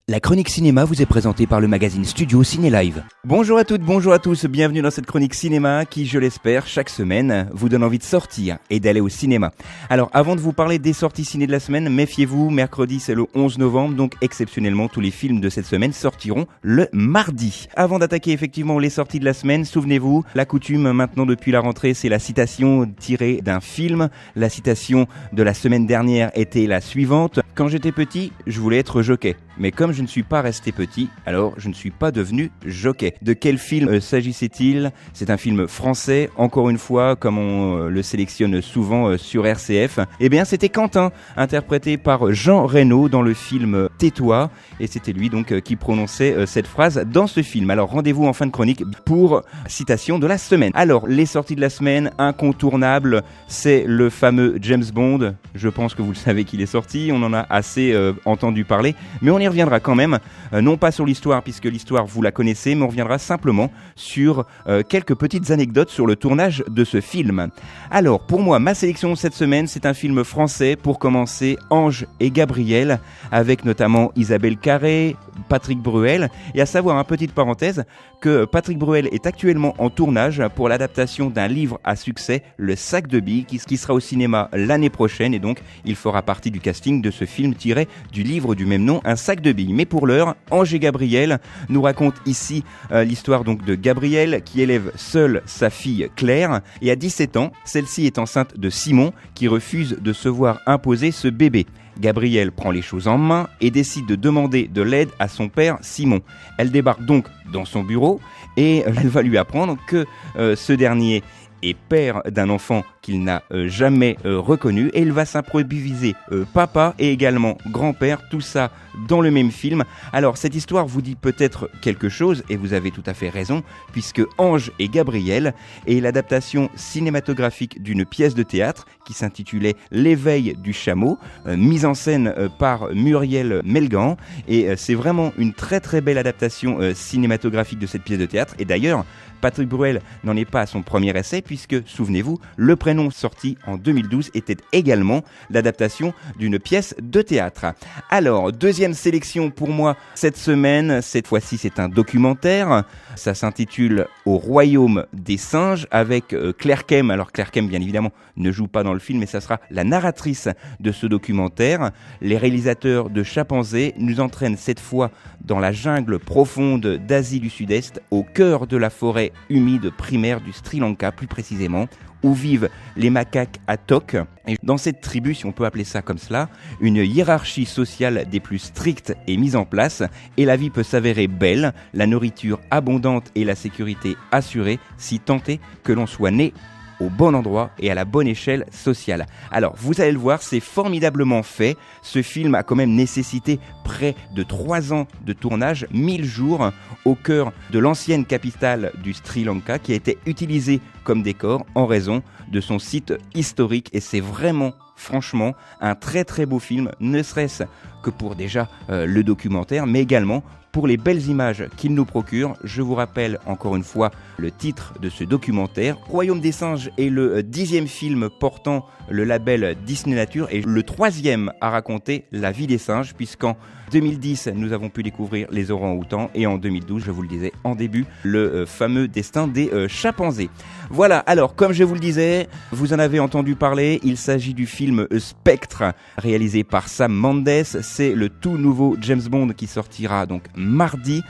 La chronique cinéma vous est présentée par le magazine Studio Ciné Live. Bonjour à toutes, bonjour à tous, bienvenue dans cette chronique cinéma qui, je l'espère, chaque semaine vous donne envie de sortir et d'aller au cinéma. Alors avant de vous parler des sorties ciné de la semaine, méfiez-vous, mercredi c'est le 11 novembre, donc exceptionnellement tous les films de cette semaine sortiront le mardi. Avant d'attaquer effectivement les sorties de la semaine, souvenez-vous, la coutume maintenant depuis la rentrée, c'est la citation tirée d'un film. La citation de la semaine dernière était la suivante: quand j'étais petit, je voulais être jockey. Mais comme je ne suis pas resté petit, alors je ne suis pas devenu jockey. De quel film s'agissait-il ? C'est un film français, encore une fois, comme on le sélectionne souvent sur RCF. Eh bien, c'était Quentin, interprété par Jean Reno dans le film Tais-toi. Et c'était lui donc qui prononçait cette phrase dans ce film. Alors, rendez-vous en fin de chronique pour citation de la semaine. Alors, les sorties de la semaine, incontournables, c'est le fameux James Bond. Je pense que vous le savez qu'il est sorti, on en a assez entendu parler, mais on y reviendra quand même, non pas sur l'histoire puisque l'histoire vous la connaissez, mais on reviendra simplement sur quelques petites anecdotes sur le tournage de ce film. Alors pour moi, ma sélection cette semaine, c'est un film français pour commencer, Ange et Gabriel, avec notamment Isabelle Carré, Patrick Bruel, et à savoir, petite parenthèse, que Patrick Bruel est actuellement en tournage pour l'adaptation d'un livre à succès, Le Sac de billes, qui sera au cinéma l'année prochaine, et donc il fera partie du casting de ce film tiré du livre du même nom, Un sac de billes. Mais pour l'heure, Ange et Gabriel nous raconte ici l'histoire donc de Gabriel qui élève seule sa fille Claire, et à 17 ans, celle-ci est enceinte de Simon qui refuse de se voir imposer ce bébé. Gabrielle prend les choses en main et décide de demander de l'aide à son père Simon. Elle débarque donc dans son bureau et elle va lui apprendre que ce dernier est père d'un enfant qu'il n'a jamais reconnu, et il va s'improviser papa et également grand-père, tout ça dans le même film. Alors cette histoire vous dit peut-être quelque chose, et vous avez tout à fait raison, puisque Ange et Gabriel est l'adaptation cinématographique d'une pièce de théâtre qui s'intitulait L'éveil du chameau, mise en scène par Muriel Melgan, et c'est vraiment une très très belle adaptation cinématographique de cette pièce de théâtre. Et d'ailleurs, Patrick Bruel n'en est pas à son premier essai, puisque, souvenez-vous, le prénom sorti en 2012 était également l'adaptation d'une pièce de théâtre. Alors, deuxième sélection pour moi cette semaine, cette fois-ci c'est un documentaire, ça s'intitule Au royaume des singes, avec Claire Kem. Alors Claire Kem bien évidemment ne joue pas dans le film, mais ça sera la narratrice de ce documentaire. Les réalisateurs de Chimpanzé nous entraînent cette fois dans la jungle profonde d'Asie du Sud-Est, au cœur de la forêt humide primaire du Sri Lanka plus précisément, où vivent les macaques Atok. Et dans cette tribu, si on peut appeler ça comme cela, une hiérarchie sociale des plus strictes est mise en place et la vie peut s'avérer belle, la nourriture abondante et la sécurité assurée, si tant est que l'on soit né au bon endroit et à la bonne échelle sociale. Alors, vous allez le voir, c'est formidablement fait. Ce film a quand même nécessité près de 3 ans de tournage, 1000 jours, au cœur de l'ancienne capitale du Sri Lanka, qui a été utilisée comme décor en raison de son site historique. Et c'est vraiment, franchement, un très très beau film, ne serait-ce que pour déjà le documentaire, mais également pour les belles images qu'il nous procure. Je vous rappelle encore une fois le titre de ce documentaire. Royaume des singes est le 10e film portant le label Disney Nature et le 3e à raconter la vie des singes, puisqu'en 2010, nous avons pu découvrir les orang-outans et en 2012, je vous le disais en début, le fameux destin des chimpanzés. Voilà, alors comme je vous le disais, vous en avez entendu parler, il s'agit du film Spectre, réalisé par Sam Mendes. C'est le tout nouveau James Bond qui sortira donc mardi,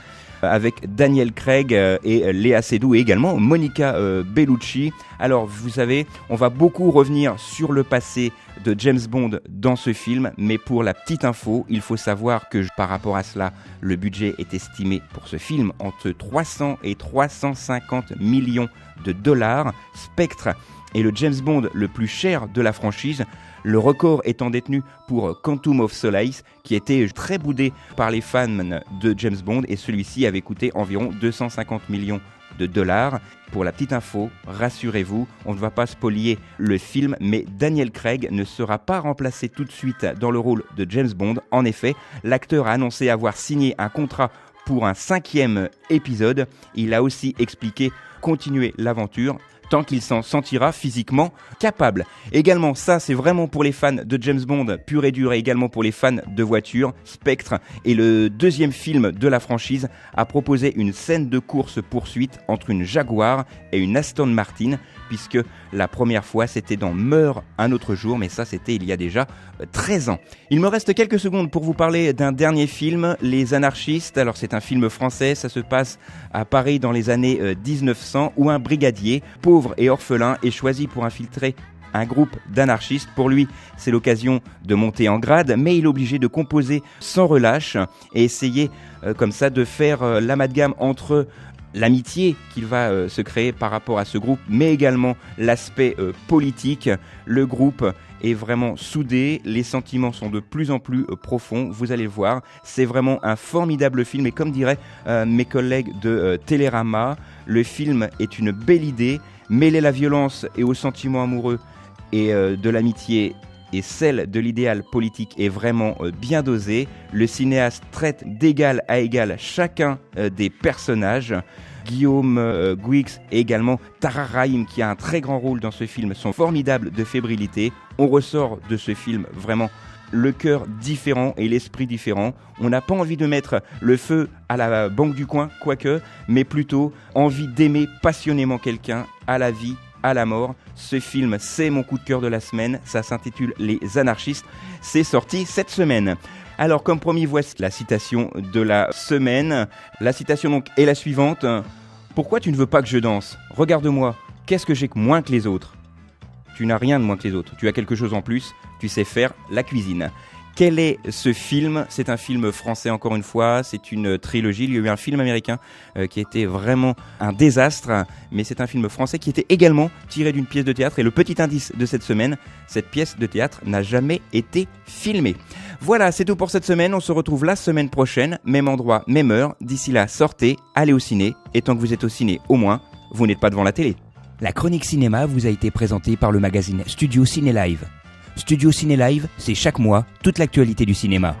avec Daniel Craig et Léa Seydoux et également Monica Bellucci. Alors vous savez, on va beaucoup revenir sur le passé de James Bond dans ce film, mais pour la petite info, il faut savoir que par rapport à cela, le budget est estimé pour ce film entre 300 et 350 millions de dollars. Spectre est le James Bond le plus cher de la franchise, le record étant détenu pour Quantum of Solace, qui était très boudé par les fans de James Bond, et celui-ci avait coûté environ 250 millions de dollars. Pour la petite info, rassurez-vous, on ne va pas spolier le film, mais Daniel Craig ne sera pas remplacé tout de suite dans le rôle de James Bond. En effet, l'acteur a annoncé avoir signé un contrat pour un 5e épisode. Il a aussi expliqué continuer l'aventure tant qu'il s'en sentira physiquement capable. Également, ça c'est vraiment pour les fans de James Bond pur et dur et également pour les fans de voitures. Spectre est le deuxième film de la franchise à proposer une scène de course-poursuite entre une Jaguar et une Aston Martin, puisque la première fois c'était dans Meurt un autre jour, mais ça c'était il y a déjà 13 ans. Il me reste quelques secondes pour vous parler d'un dernier film, Les Anarchistes. Alors c'est un film français, ça se passe à Paris dans les années 1900, où un brigadier, pauvre et orphelin, est choisi pour infiltrer un groupe d'anarchistes. Pour lui, c'est l'occasion de monter en grade, mais il est obligé de composer sans relâche et essayer comme ça de faire l'amalgame entre l'amitié qu'il va se créer par rapport à ce groupe, mais également l'aspect politique. Le groupe est vraiment soudé, les sentiments sont de plus en plus profonds, vous allez le voir. C'est vraiment un formidable film et comme diraient mes collègues de Télérama, le film est une belle idée, mêler la violence et aux sentiments amoureux et de l'amitié et celle de l'idéal politique est vraiment bien dosée. Le cinéaste traite d'égal à égal chacun des personnages. Guillaume Gouix et également Tara Rahim, qui a un très grand rôle dans ce film, sont formidables de fébrilité. On ressort de ce film vraiment le cœur différent et l'esprit différent. On n'a pas envie de mettre le feu à la banque du coin, quoique, mais plutôt envie d'aimer passionnément quelqu'un à la vie, à la mort. Ce film, c'est mon coup de cœur de la semaine. Ça s'intitule Les Anarchistes. C'est sorti cette semaine. Alors, comme promis, voici la citation de la semaine. La citation donc est la suivante. Pourquoi tu ne veux pas que je danse ? Regarde-moi. Qu'est-ce que j'ai moins que les autres ? Tu n'as rien de moins que les autres. Tu as quelque chose en plus. Tu sais faire la cuisine. Quel est ce film ? C'est un film français encore une fois, c'est une trilogie. Il y a eu un film américain qui était vraiment un désastre, mais c'est un film français qui était également tiré d'une pièce de théâtre. Et le petit indice de cette semaine, cette pièce de théâtre n'a jamais été filmée. Voilà, c'est tout pour cette semaine. On se retrouve la semaine prochaine, même endroit, même heure. D'ici là, sortez, allez au ciné. Et tant que vous êtes au ciné, au moins, vous n'êtes pas devant la télé. La chronique cinéma vous a été présentée par le magazine Studio Ciné Live. Studio Ciné Live, c'est chaque mois toute l'actualité du cinéma.